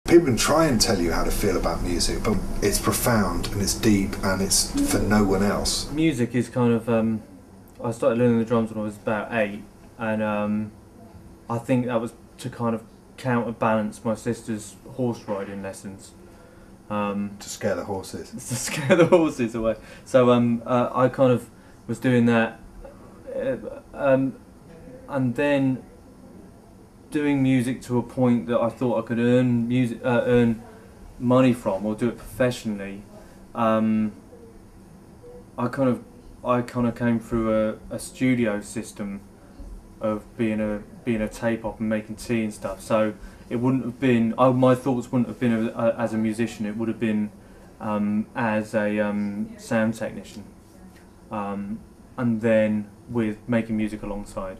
People can try and tell you how to feel about music, but it's profound and it's deep and it's for no one else. Music is kind of, I started learning the drums when I was about 8, and I think that was to kind of counterbalance my sister's horse riding lessons. To scare the horses. To scare the horses away. So I kind of was doing that, and then doing music to a point that I thought I could earn money from, or do it professionally. I kind of came through a studio system of being a tape op and making tea and stuff. So it wouldn't have been, my thoughts wouldn't have been as a musician. It would have been as a sound technician, and then with making music alongside.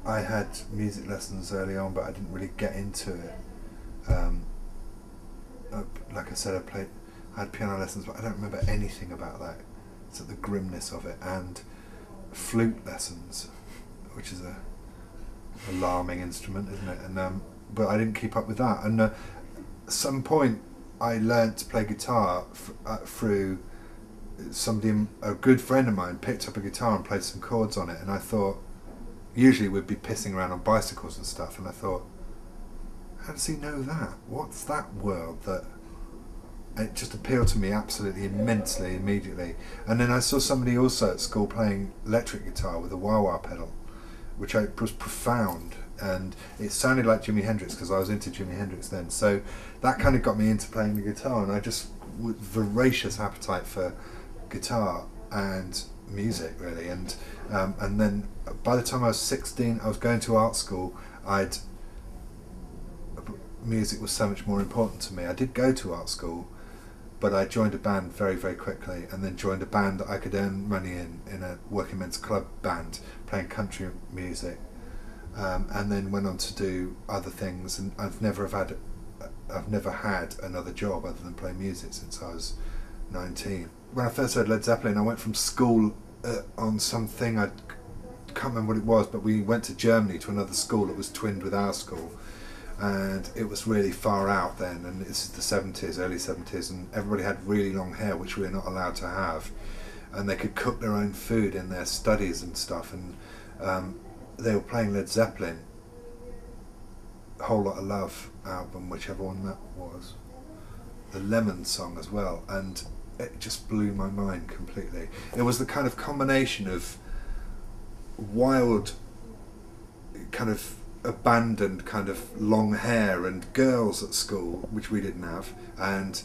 I had music lessons early on, but I didn't really get into it. Like I said, I had piano lessons, but I don't remember anything about that. It's the grimness of it, and flute lessons, which is a alarming instrument, isn't it? And but I didn't keep up with that. And at some point, I learnt to play guitar through somebody, a good friend of mine, picked up a guitar and played some chords on it, and I thought. Usually we'd be pissing around on bicycles and stuff, and I thought, how does he know that? What's that world that... It just appealed to me absolutely immensely, immediately. And then I saw somebody also at school playing electric guitar with a wah-wah pedal, which was profound, and it sounded like Jimi Hendrix, because I was into Jimi Hendrix then. So that kind of got me into playing the guitar, and I just with voracious appetite for guitar and music, really. And then by the time I was 16, I was going to art school. Music was so much more important to me. I did go to art school, but I joined a band very, very quickly, and then joined a band that I could earn money in a working men's club band, playing country music, and then went on to do other things. And I've never had another job other than play music since I was 19. When I first heard Led Zeppelin, I went from school on something, I can't remember what it was, but we went to Germany to another school that was twinned with our school, and it was really far out then, and this is the 70s, early 70s, and everybody had really long hair, which we were not allowed to have, and they could cook their own food in their studies and stuff, and they were playing Led Zeppelin, A Whole Lot of Love album, whichever one that was, the Lemon song as well, and it just blew my mind completely. It was the kind of combination of wild, kind of abandoned, kind of long hair and girls at school, which we didn't have, and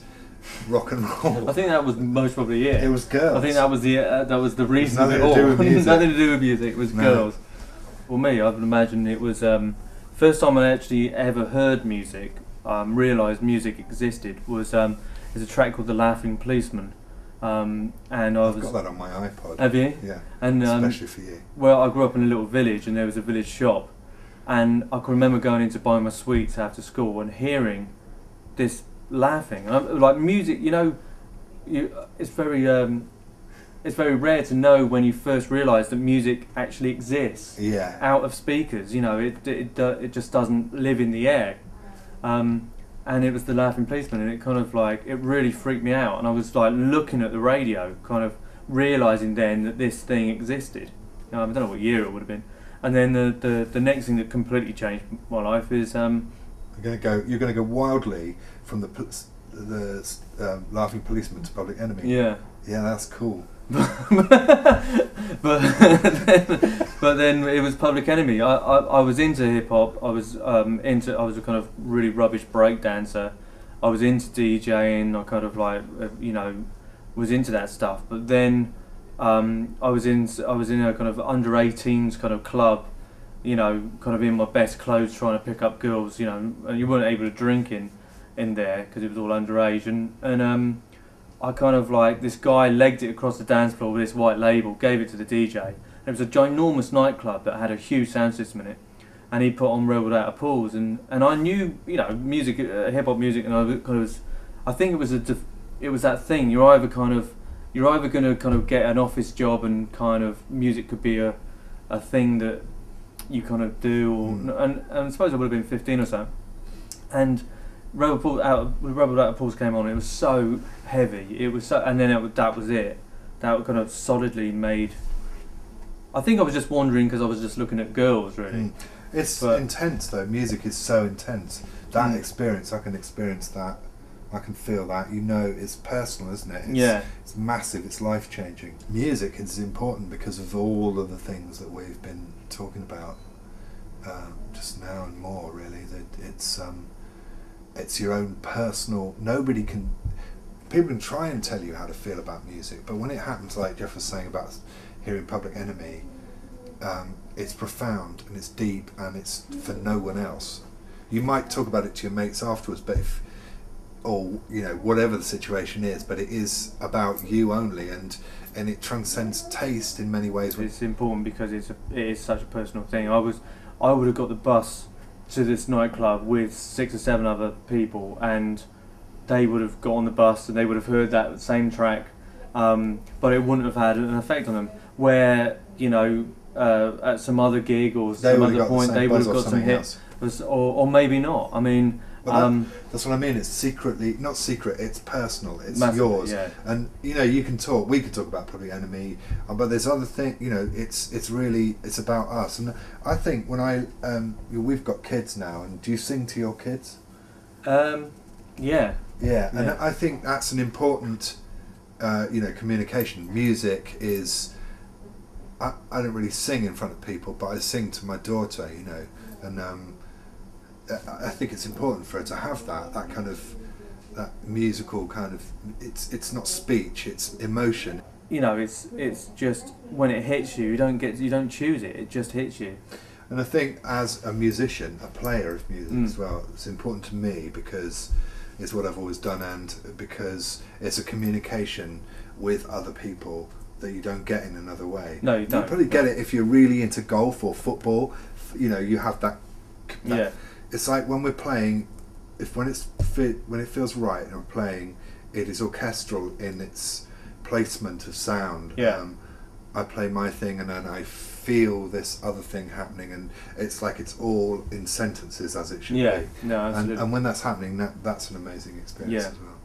rock and roll. I think that was most probably it. It was girls. I think that was the reason. Nothing to do with music. Nothing to do with music. It was girls. Well, me, I would imagine it was first time I actually ever heard music, realised music existed, was there's a track called "The Laughing Policeman," and I've got that on my iPod. Have you? Yeah. And especially for you. Well, I grew up in a little village, and there was a village shop, and I can remember going in to buy my sweets after school and hearing this laughing. And like music, you know, it's very rare to know when you first realise that music actually exists. Yeah. Out of speakers, you know, it just doesn't live in the air. And it was The Laughing Policeman, and it kind of like, it really freaked me out, and I was like looking at the radio, kind of realising then that this thing existed. I don't know what year it would have been. And then the next thing that completely changed my life is you're gonna go wildly from the Laughing Policeman to Public Enemy. Yeah. Yeah, that's cool. but then it was Public Enemy. I was into hip hop. I was a kind of really rubbish break dancer. I was into DJing. I kind of like was into that stuff. But then I was in a kind of under 18s kind of club, kind of in my best clothes, trying to pick up girls. And you weren't able to drink in there because it was all underage. And I kind of like, this guy legged it across the dance floor with this white label, gave it to the DJ. It was a ginormous nightclub that had a huge sound system in it, and he put on Rebel Without a Pause, and I knew music, hip hop music, and I think it was that thing. You're either going to kind of get an office job, and kind of music could be a thing that you kind of do, and I suppose I would have been 15 or so, and Rebel Without a Pulse came on. It was so heavy. It was so, and then that was it. That kind of solidly made. I think I was just wandering because I was just looking at girls, really. It's intense though. Music is so intense. That experience, I can experience that. I can feel that. You know, it's personal, isn't it? It's massive. It's life changing. Music is important because of all of the things that we've been talking about just now and more. Really, that it's your own personal. Nobody can. People can try and tell you how to feel about music, but when it happens, like Geoff was saying about hearing Public Enemy, it's profound and it's deep and it's for no one else. You might talk about it to your mates afterwards, but or you know, whatever the situation is, but it is about you only, and it transcends taste in many ways. It's important because it is such a personal thing. I would have got the bus to this nightclub with 6 or 7 other people, and they would have got on the bus and they would have heard that same track, but it wouldn't have had an effect on them. Where, you know, at some other gig or some other point, they would have got some hits, or maybe not. I mean, that's what I mean. It's not secret. It's personal. It's massively, yours. yeah. And you know, we can talk about Public Enemy, but there's other things. You know, it's really about us. And I think when we've got kids now, and do you sing to your kids? Yeah. And I think that's an important, communication. Music is. I don't really sing in front of people, but I sing to my daughter. You know, and I think it's important for her to have that kind of that musical kind of. It's not speech; it's emotion. You know, it's just when it hits you, you don't choose it. It just hits you. And I think as a musician, a player of music as well, it's important to me because it's what I've always done, and because it's a communication with other people that you don't get in another way. No, you don't. You probably get it if you're really into golf or football. You know, you have that. Yeah. It's like when we're playing, when it feels right and we're playing, it is orchestral in its placement of sound. Yeah. I play my thing and then I feel this other thing happening, and it's like it's all in sentences as it should be. No, absolutely. And when that's happening, that's an amazing experience as well.